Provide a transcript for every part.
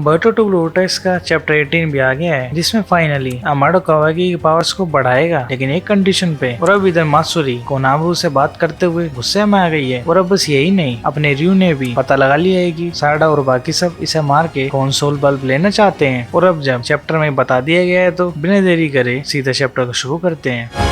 बर्टो to lotus का chapter 18 भी आ गया है, जिसमें फाइनली अमाडो कावाकी की पावर्स को बढ़ाएगा, लेकिन एक कंडीशन पे। और अब इधर मात्सुरी कोनामरू से बात करते हुए गुस्से में आ गई है। और अब बस यही नहीं, अपने रयू ने भी पता लगा लिया है कि साडा और बाकी सब इसे मार के कॉन्सोल बल्ब लेना चाहते हैं। और अब जब चैप्टर में बता दिया गया है तो बिना देरी करे सीधे चैप्टर को शुरू करते हैं।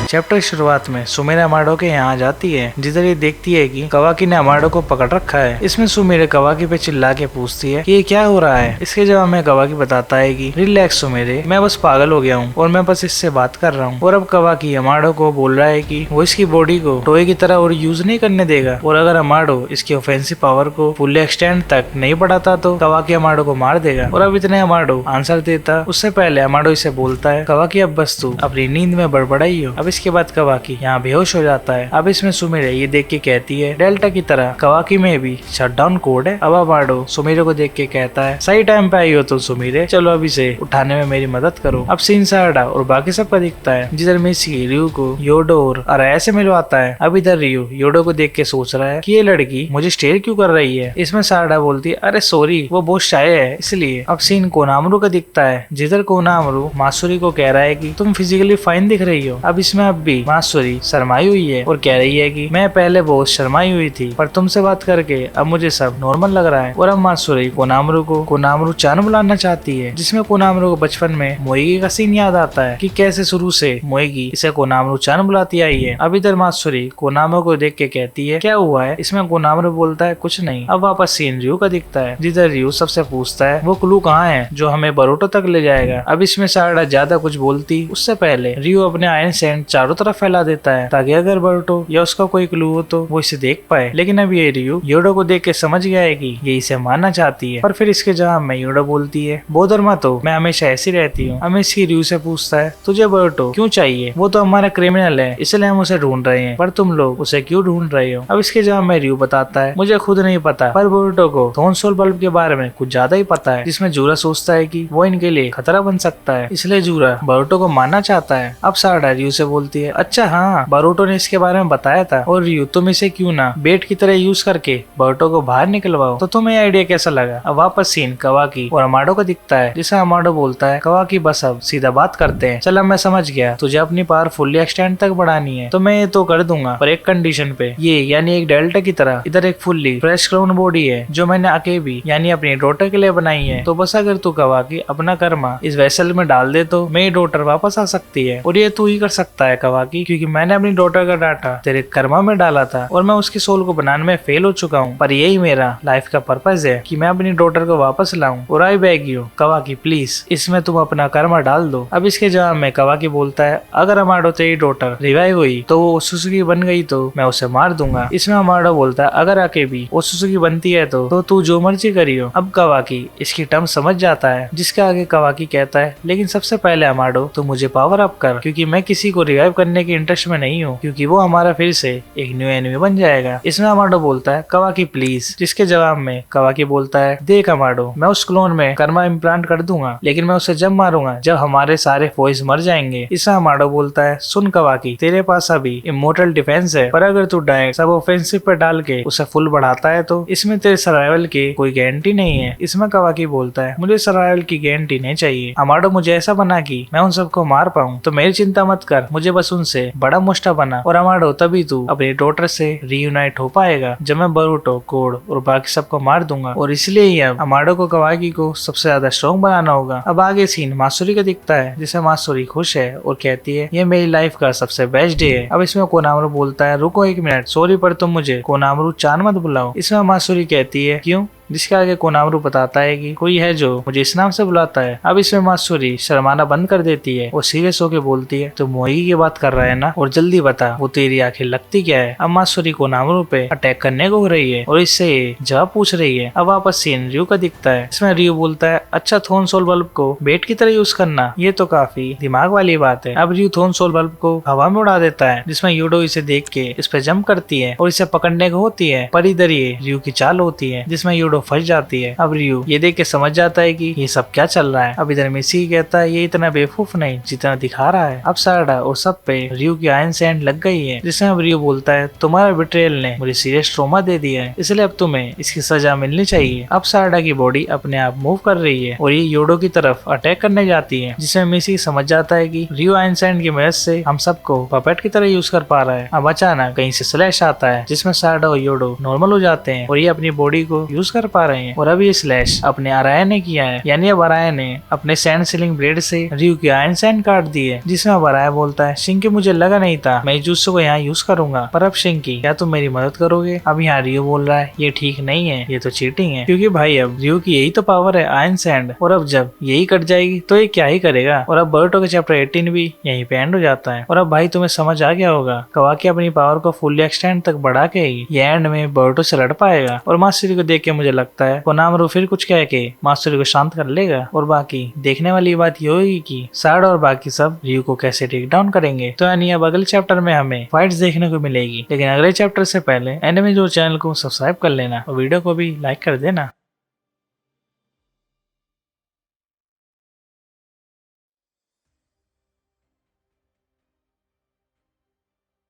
चैप्टर की शुरुआत में सुमिरे अमाडो के यहाँ जाती है, जिधर ये देखती है कि कावाकी ने अमाडो को पकड़ रखा है। इसमें सुमिरे कावाकी पे चिल्ला के पूछती है कि ये क्या हो रहा है। इसके जवाब में कावाकी बताता है कि रिलैक्स सुमिरे, मैं बस पागल हो गया हूँ और मैं बस इससे बात कर रहा हूँ। और अब कावाकी अमाडो को बोल रहा है कि वो इसकी बॉडी को टॉय की तरह और यूज नहीं करने देगा, और अगर अमाडो इसकी ऑफेंसिव पावर को फुल एक्सटेंड तक नहीं बढ़ाता तो कावाकी अमाडो को मार देगा। और अब इतने अमाडो आंसर देता उससे पहले अमाडो इसे बोलता है, कावाकी अब बस तू अपनी नींद में बड़बड़ाई हो। अब इसके बाद कावाकी यहाँ बेहोश हो जाता है। अब इसमें सुमिरे ये देख के कहती है, डेल्टा की तरह कावाकी में भी शटडाउन कोड है। अब अमाडो सुमिरे को देख के कहता है, सही टाइम पे आई हो तो सुमिरे, चलो अब इसे उठाने में मेरी मदद करो। अब सीन साडा और बाकी सब का दिखता है, जिधर मिसी रयू को योडो और अराया से मिलवाता है। अब इधर रयू योडो को देख के सोच रहा है कि ये लड़की मुझे स्टेयर क्यों कर रही है। इसमें साडा बोलती है, अरे सॉरी वो बहुत शाय है इसलिए। अब सीन कोनामरू का दिखता है, जिधर कोनामरू मात्सुरी को कह रहा है कि तुम फिजिकली फाइन दिख रही हो। अब इसमें अब भी मात्सुरी शर्माई हुई है और कह रही है कि मैं पहले बहुत शर्माई हुई थी, पर तुमसे बात करके अब मुझे सब नॉर्मल लग रहा है। और अब मात्सुरी कोनामरू को कोनामरू चान बुलाना चाहती है, जिसमें कोनामरू को बचपन में मोएगी का सीन याद आता है कि कैसे शुरू से मोएगी इसे कोनामरू चान बुलाती आई है। अब इधर मात्सुरी कोनामरू को देख के कहती है, क्या हुआ है। इसमें कोनामरू बोलता है, कुछ नहीं। अब वापस सीन रयू का दिखता है, जिधर रयू सबसे पूछता है वो क्लू कहाँ है जो हमें बरोटो तक ले जाएगा। अब इसमें साडा ज्यादा कुछ बोलती उससे पहले रयू अपने आयरन सैंड चारों तरफ फैला देता है, ताकि अगर बरोटो या उसका कोई क्लू हो तो वो इसे देख पाए। लेकिन अब ये रयू योडो को देख के समझ गया है कि ये इसे मारना चाहती है। पर फिर इसके जवाब में योडो बोलती है, बोधर मत हो, मैं हमेशा ऐसी रहती हूँ। अब इसकी रयू से पूछता है, तुझे बरोटो क्यों चाहिए, वो तो हमारा क्रिमिनल है इसलिए हम उसे ढूंढ रहे हैं, पर तुम लोग उसे क्यों ढूंढ रहे हो। अब इसके जवाब में रयू बताता है, मुझे खुद नहीं पता, पर बरोटो को थोनसोल बल्ब के बारे में कुछ ज्यादा ही पता है। जिसमें जूरा सोचता है कि वो इनके लिए खतरा बन सकता है, इसलिए जूरा बरोटो को मारना चाहता है। अब साडा रयू से बोलती है, अच्छा हाँ, बरोटो ने इसके बारे में बताया था, और रयू तुम इसे क्यों ना बेट की तरह यूज करके बरोटो को बाहर निकलवाओ। तो तुम्हें आइडिया कैसा लगा। अब वापस सीन कावाकी और अमाडो का दिखता है, जिसमें अमाडो बोलता है, कावाकी बस अब सीधा बात करते हैं। चल अब मैं समझ गया, तुझे अपनी पावर फुल्ली एक्सटेंड तक बढ़ानी है तो मैं ये तो कर दूंगा, पर एक कंडीशन पे। ये यानी एक डेल्टा की तरह इधर एक फुल्ली फ्रेश क्लोन बॉडी है जो मैंने अकेबी यानी अपनी डॉटर के लिए बनाई है। तो बस अगर तू कावाकी अपना कर्मा इस वेसल में डाल दे तो मेरी डॉटर वापस आ सकती है। और ये तू ही कर सकता है कावाकी, क्योंकि मैंने अपनी डॉटर का डाटा तेरे कर्मा में डाला था और मैं उसकी सोल को बनाने में फेल हो चुका हूँ। पर यही मेरा लाइफ का पर्पज है कि मैं अपनी डॉटर को वापस लाऊं। और आई बेग यू कावाकी प्लीज, इसमें तुम अपना कर्मा डाल दो। अब इसके जवाब में कावाकी बोलता है, अगर अमाडो तेरी डॉटर रिवाइव हुई तो वो ओसुसुकी बन गई तो मैं उसे मार दूंगा। इसमें अमाडो बोलता है, अगर अकेबी ओसुसुकी बनती है तो तू जो मर्जी करियो। अब कावाकी इसकी टर्म समझ जाता है, जिसके आगे कावाकी कहता है, लेकिन सबसे पहले अमाडो तो मुझे पावर अप कर, क्योंकि मैं किसी को रिवाइव करने के इंटरेस्ट में नहीं हूँ, क्योंकि वो हमारा फिर से एक न्यू एनिमी बन जाएगा। इसमें अमाडो बोलता है, कावाकी प्लीज, जिसके जवाब में कावाकी बोलता है, देख अमाडो, मैं उस क्लोन में कर्मा इम्प्लांट कर दूंगा, लेकिन मैं उसे जब मारूंगा जब हमारे सारे फॉइस मर जाएंगे। इसमें अमाडो बोलता है, सुन कावाकी, तेरे पास अभी इमोर्टल डिफेंस है, पर अगर तू डायरेक्ट सब ऑफेंसिव पे डाल के उसे फुल बढ़ाता है तो इसमें तेरे सर्वाइवल की कोई गारंटी नहीं है। इसमें कावाकी बोलता है, मुझे सर्वाइवल की गारंटी नहीं चाहिए, अमाडो मुझे ऐसा बना कि मैं उन सबको मार पाऊं, तो मेरी चिंता मत कर, मुझे बस उनसे बड़ा मोस्टा बना। और अमाडो तभी तू अपनी डॉटर से रीयूनाइट हो पाएगा जब मैं बरोटो, कोड और बाकी सबको मार दूंगा। और इसलिए ही अब अमाडो को कावाकी को सबसे ज्यादा स्ट्रॉन्ग बनाना होगा। अब आगे सीन मात्सुरी का दिखता है, जिससे मात्सुरी खुश है और कहती है, ये मेरी लाइफ का सबसे बेस्ट डे है। अब इसमें कोनामरू बोलता है, रुको एक मिनट, सॉरी पर तुम मुझे कोनामरू चान मत बुलाओ। इसमें मात्सुरी कहती है, क्यों। जिसके आगे कोनामरू बताता है कि कोई है जो मुझे इस नाम से बुलाता है। अब इसमें मात्सुरी शर्माना बंद कर देती है और सीरियस होकर बोलती है, तो मोएगी की बात कर रहा है ना, और जल्दी बता वो तेरी आंखें लगती क्या है। अब मात्सुरी कोनामरू पे अटैक करने को हो रही है और इससे जवाब पूछ रही है। अब वापस सीन रयू का दिखता है, इसमें रयू बोलता है, अच्छा थोनसोल बल्ब को बेट की तरह यूज करना, ये तो काफी दिमाग वाली बात है। अब रयू थोनसोल बल्ब को हवा में उड़ा देता है, जिसमें योडो इसे देख के इस पे जंप करती है और इसे पकड़ने को होती है, पर इधर ये रयू की चाल होती है, जिसमें योडो योडो फंस जाती है। अब रियो ये देख के समझ जाता है कि ये सब क्या चल रहा है। अब इधर मिसी कहता है ये इतना बेवकूफ नहीं जितना दिखा रहा है। अब सारडा और सब पे रियो की आयरन सैंड लग गई है, जिसमें अब रियो बोलता है तुम्हारा बिट्रेयल ने मुझे सीरियस ट्रॉमा दे दिया है, इसलिए अब तुम्हें इसकी सजा मिलनी चाहिए। अब सारडा की बॉडी अपने आप मूव कर रही है और ये योडो की तरफ अटैक करने जाती है, जिसमें मिसी समझ जाता है कि रियो आयरन सैंड की मदद से हम सबको पपेट की तरह यूज कर पा रहा है। अब अचानक कहीं से स्लैश आता है, जिसमें सारडा और योडो नॉर्मल हो जाते हैं और ये अपनी बॉडी को यूज कर पा रहे हैं। और अब ये स्लैश अपने अराया ने किया है, यानी अब अराया ने अपने सैंड सीलिंग ब्लेड से रियो की आयरन सैंड काट दी है, जिसमें अब अराया बोलता है शिंकी मुझे लगा नहीं था मैं इस जुत्सु को यहाँ यूज करूंगा, पर अब शिंकी क्या तुम मेरी मदद करोगे। अब यहाँ रियो बोल रहा है ये ठीक नहीं है, ये तो चीटिंग है, क्योंकि भाई अब रियो की यही तो पावर है आयरन सैंड, और अब जब यही कट जाएगी तो ये क्या ही करेगा। और अब बोरुतो के चैप्टर 18 भी यहीं पे एंड हो जाता है। और अब भाई तुम्हें समझ आ गया होगा कवाकी अपनी पावर को फुल्ली एक्सटेंड तक बढ़ा के ही ये एंड में बोरुतो से लड़ पाएगा। और मास्टरी को देख के मुझे लगता है कोनामरू फिर कुछ कह के मास्टरी को शांत कर लेगा। और बाकी देखने वाली बात ये होगी कि सारडा और बाकी सब रियो को कैसे टेक डाउन करेंगे। तो यानी अब अगले चैप्टर में हमें फाइट्स देखने को मिलेगी, लेकिन अगले चैप्टर से पहले एनिमे जो चैनल को सब्सक्राइब कर लेना और वीडियो को भी लाइक कर देना।